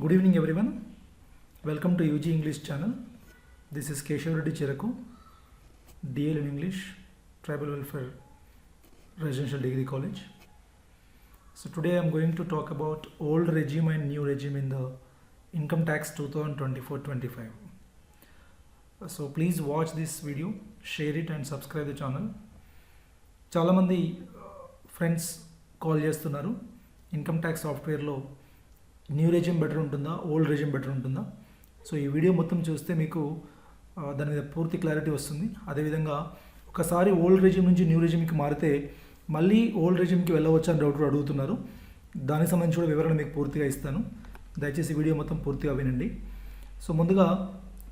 Good evening everyone. Welcome to UG English channel. This is Keshav Reddy Cheraku, DL in English, Tribal Welfare Residential Degree College. So today I am going to talk about old regime and new regime in the income tax 2024-25. So please watch this video, share it and subscribe the channel. చాలా మంది friends call చేస్తున్నారు income tax సాఫ్ట్వేర్లో new resume better ఉంటుందా old resume better ఉంటుందా. So ఈ video మొత్తం చూస్తే మీకు దాని మీద పూర్తి క్లారిటీ వస్తుంది. అదేవిధంగా ఒకసారి ఓల్డ్ రెజ్యూమ్ నుంచి న్యూ రెజ్యూమ్కి మారితే మళ్ళీ ఓల్డ్ రెజ్యూమ్కి వెళ్ళవచ్చు అని డౌట్ అడుగుతున్నారు. దానికి సంబంధించి కూడా వివరణ మీకు పూర్తిగా ఇస్తాను. దయచేసి వీడియో మొత్తం పూర్తిగా వినండి. సో ముందుగా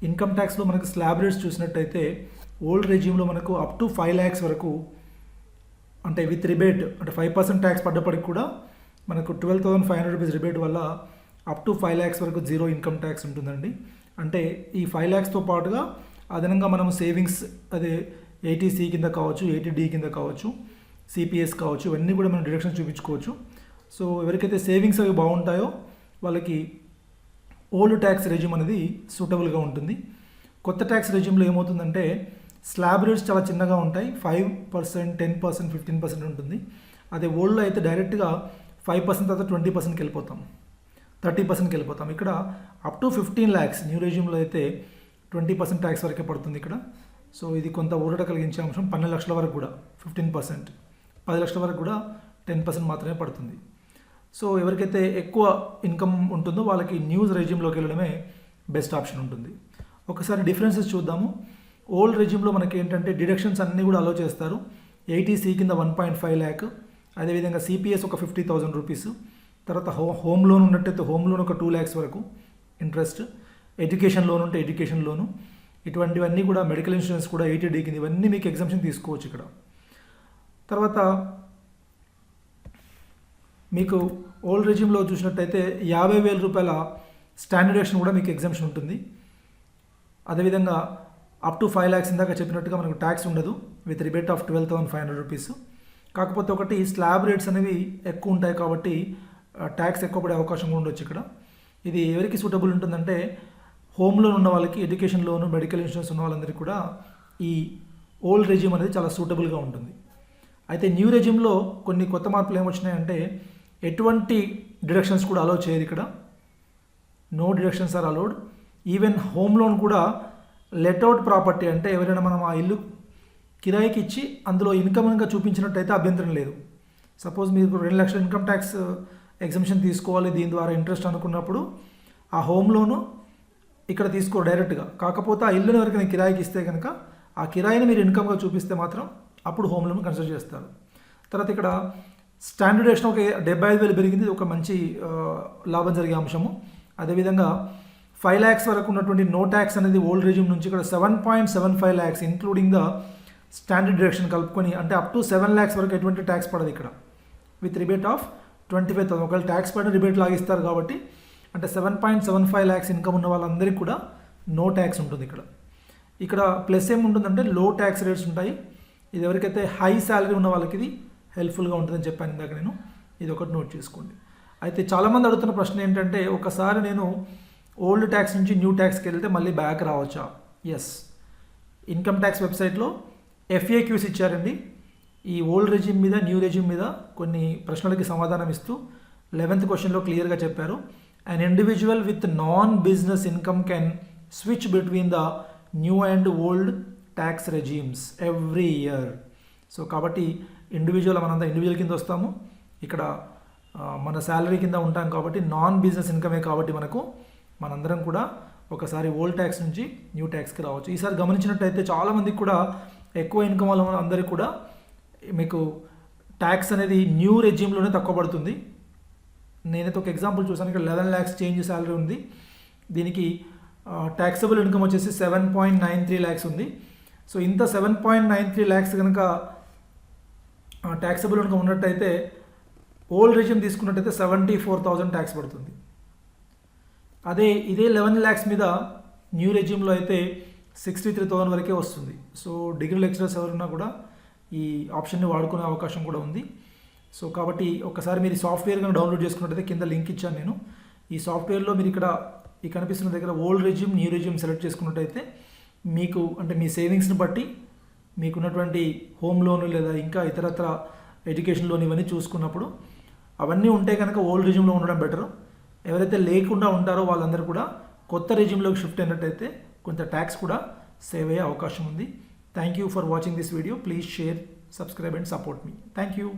ఇన్కమ్ ట్యాక్స్లో మనకు స్లాబ్ రేట్స్ చూసినట్టయితే ఓల్డ్ రెజ్యూమ్లో మనకు అప్ టు 5 lakhs వరకు అంటే విత్ రిబేట్ అంటే 5% ట్యాక్స్ పడ్డప్పటికి కూడా మనకు 12,500 రూపీస్ రిబేట్ వల్ల అప్ టు 5 lakhs వరకు జీరో ఇన్కమ్ ట్యాక్స్ ఉంటుందండి. అంటే ఈ 5 lakhsతో పాటుగా అదనంగా మనం సేవింగ్స్ అదే 80C కింద కావచ్చు, 80D కింద కావచ్చు, CPS కావచ్చు, ఇవన్నీ కూడా మనం డిడక్షన్స్ చూపించుకోవచ్చు. సో ఎవరికైతే సేవింగ్స్ అవి బాగుంటాయో వాళ్ళకి ఓల్డ్ ట్యాక్స్ రెజ్యూమ్ అనేది సూటబుల్గా ఉంటుంది. కొత్త ట్యాక్స్ రెజ్యూమ్లో ఏమవుతుందంటే స్లాబ్ రేట్స్ చాలా చిన్నగా ఉంటాయి. 5%, 10%, 15% ఉంటుంది. అదే ఓల్డ్లో అయితే డైరెక్ట్గా 5% తర్వాత 20%కి వెళ్ళిపోతాం, 30%కి వెళ్ళిపోతాం. ఇక్కడ అప్ టు 15 lakhs న్యూ రెజ్యూమ్లో అయితే 20% ట్యాక్స్ వరకే పడుతుంది ఇక్కడ. సో ఇది కొంత ఊరట కలిగించే అంశం. 12 లక్షల వరకు కూడా 15%, 10 లక్షల వరకు కూడా 10% మాత్రమే పడుతుంది. సో ఎవరికైతే ఎక్కువ ఇన్కమ్ ఉంటుందో వాళ్ళకి న్యూ రెజ్యూమ్లోకి వెళ్ళడమే బెస్ట్ ఆప్షన్ ఉంటుంది. ఒకసారి డిఫరెన్సెస్ చూద్దాము. ఓల్డ్ రెజ్యూమ్లో మనకి ఏంటంటే డిడక్షన్స్ అన్నీ కూడా అలో చేస్తారు. 80C కింద 1.5 lakh, అదేవిధంగా CPS ఒక 50,000 రూపీస్, తర్వాత హోమ్ లోన్ ఉన్నట్టయితే హోమ్ లోన్ ఒక 2 lakhs వరకు ఇంట్రెస్ట్, ఎడ్యుకేషన్ లోన్ ఉంటే ఎడ్యుకేషన్ లోను, ఇటువంటివన్నీ కూడా మెడికల్ ఇన్సూరెన్స్ కూడా 80D కింద ఇవన్నీ మీకు ఎగ్జామ్షన్ తీసుకోవచ్చు ఇక్కడ. తర్వాత మీకు ఓల్డ్ రెజ్యూమ్లో చూసినట్టయితే 50,000 రూపాయల స్టాండర్డ్ డిడక్షన్ కూడా మీకు ఎగ్జామ్షన్ ఉంటుంది. అదేవిధంగా అప్ టు 5 lakhs ఇందాక చెప్పినట్టుగా మనకు ట్యాక్స్ ఉండదు విత్ రిబేట్ ఆఫ్ 12,500 రూపీస్. కాకపోతే ఒకటి స్లాబ్ రేట్స్ అనేవి ఎక్కువ ఉంటాయి కాబట్టి ట్యాక్స్ ఎక్కువ పడే అవకాశం కూడా ఉండొచ్చు ఇక్కడ. ఇది ఎవరికి సూటబుల్ ఉంటుందంటే హోమ్ లోన్ ఉన్న వాళ్ళకి, ఎడ్యుకేషన్ లోను, మెడికల్ ఇన్సూరెన్స్ ఉన్న వాళ్ళందరికీ కూడా ఈ ఓల్డ్ రెజ్యూమ్ అనేది చాలా సూటబుల్గా ఉంటుంది. అయితే న్యూ రెజ్యూమ్లో కొన్ని కొత్త మార్పులు ఏమొచ్చినాయంటే ఎటువంటి డిడక్షన్స్ కూడా అలౌ చేయరు ఇక్కడ. No deductions are allowed. Even home loan కూడా లెట్అవుట్ ప్రాపర్టీ అంటే ఎవరైనా మనం ఆ ఇల్లు కిరాయికి ఇచ్చి అందులో ఇన్కమ్గా చూపించినట్టయితే అభ్యంతరం లేదు. సపోజ్ మీరు 2 లక్షల ఇన్కమ్ ట్యాక్స్ ఎగ్జంప్షన్ తీసుకోవాలి దీని ద్వారా ఇంట్రెస్ట్ అనుకున్నప్పుడు ఆ హోమ్ లోను ఇక్కడ తీసుకోరు డైరెక్ట్గా. కాకపోతే ఆ ఇల్లుని ఎవరికైనా కిరాయికి ఇస్తే కనుక ఆ కిరాయిని మీరు ఇన్కమ్గా చూపిస్తే మాత్రం అప్పుడు హోమ్ లోన్ కన్సిడర్ చేస్తారు. తర్వాత ఇక్కడ స్టాండర్డ్ డిడక్షన్ ఒక 75,000 పెరిగింది, ఒక మంచి లాభం జరిగే అంశము. అదేవిధంగా 5 lakhs వరకు ఉన్నటువంటి నో ట్యాక్స్ అనేది ఓల్డ్ రెజ్యూమ్ నుంచి ఇక్కడ 7.75 lakhs including the standard deduction కలుపుకొని అంటే అప్ టు 7 lakhs వరకు ఎటువంటి ట్యాక్స్ పడదు ఇక్కడ విత్ రిబేట్ ఆఫ్ 25,000. ఒకవేళ ట్యాక్స్ పడిన రిబేట్ లాగిస్తారు కాబట్టి అంటే 7.75 lakhs ఇన్కమ్ ఉన్న వాళ్ళందరికీ కూడా నో ట్యాక్స్ ఉంటుంది ఇక్కడ. ఇక్కడ ప్లస్ ఏముంటుందంటే లో ట్యాక్స్ రేట్స్ ఉంటాయి. ఇది ఎవరికైతే హై శాలరీ ఉన్న వాళ్ళకి ఇది హెల్ప్ఫుల్గా ఉంటుందని చెప్పాను ఇందాక నేను. ఇది ఒకటి నోట్ చేసుకోండి. అయితే చాలామంది అడుగుతున్న ప్రశ్న ఏంటంటే ఒకసారి నేను ఓల్డ్ ట్యాక్స్ నుంచి న్యూ ట్యాక్స్కి వెళ్తే మళ్ళీ బ్యాక్ రావచ్చా? ఎస్, ఇన్కమ్ ట్యాక్స్ వెబ్సైట్లో FAQs ఇచ్చారండి. ఈ ఓల్డ్ రెజ్యూమ్ మీద న్యూ రెజ్యూమ్ మీద కొన్ని ప్రశ్నలకి సమాధానం ఇస్తూ 11th క్వశ్చన్లో క్లియర్గా చెప్పారు. An individual with non business income can switch between the new and old tax resumes every year. So కాబట్టి మనంతా ఇండివిజువల్ కింద వస్తాము, ఇక్కడ మన శాలరీ కింద ఉంటాం కాబట్టి నాన్ బిజినెస్ ఇన్కమే కాబట్టి మనందరం కూడా ఒకసారి ఓల్డ్ ట్యాక్స్ నుంచి న్యూ ట్యాక్స్కి రావచ్చు. ఈసారి గమనించినట్టయితే చాలామందికి కూడా ఎక్కువ ఇన్కమ్ వాళ్ళ అందరికీ కూడా మీకు ట్యాక్స్ అనేది న్యూ రెజ్యూమ్లోనే తక్కువ పడుతుంది. నేనైతే ఒక ఎగ్జాంపుల్ చూసాను. ఇక్కడ 11 lakhs చేంజ్ శాలరీ ఉంది, దీనికి ట్యాక్సబుల్ ఇన్కమ్ వచ్చేసి 7.93 lakhs ఉంది. సో ఇంత 7.93 lakhs కనుక ట్యాక్సబుల్ ఇన్కమ్ ఉన్నట్టయితే ఓల్డ్ రెజ్యూమ్ తీసుకున్నట్టయితే 74,000 ట్యాక్స్ పడుతుంది. అదే ఇదే 11 lakhs మీద న్యూ రెజ్యూమ్లో అయితే 63,000 వరకే వస్తుంది. సో డిగ్రీ లెక్చరర్స్ ఎవరున్నా కూడా ఈ ఆప్షన్ని వాడుకునే అవకాశం కూడా ఉంది. సో కాబట్టి ఒకసారి మీరు సాఫ్ట్వేర్ కనుక డౌన్లోడ్ చేసుకున్నట్టయితే కింద లింక్ ఇచ్చాను నేను. ఈ సాఫ్ట్వేర్లో మీరు ఇక్కడ ఈ కనిపిస్తున్న దగ్గర old resume new resume select చేసుకున్నట్టయితే మీకు అంటే మీ సేవింగ్స్ని బట్టి మీకున్నటువంటి హోమ్ లోన్ లేదా ఇంకా ఇతరత్ర ఎడ్యుకేషన్ లోన్ ఇవన్నీ చూసుకున్నప్పుడు అవన్నీ ఉంటే కనుక ఓల్డ్ రెజ్యూమ్లో ఉండడం బెటర్. ఎవరైతే లేకుండా ఉంటారో వాళ్ళందరూ కూడా కొత్త రెజ్యూమ్లోకి షిఫ్ట్ అయినట్టయితే కొంత ట్యాక్స్ కూడా సేవ్ అయ్యే అవకాశం ఉంది. Thank you for watching this video. Please share, subscribe and support me. Thank you.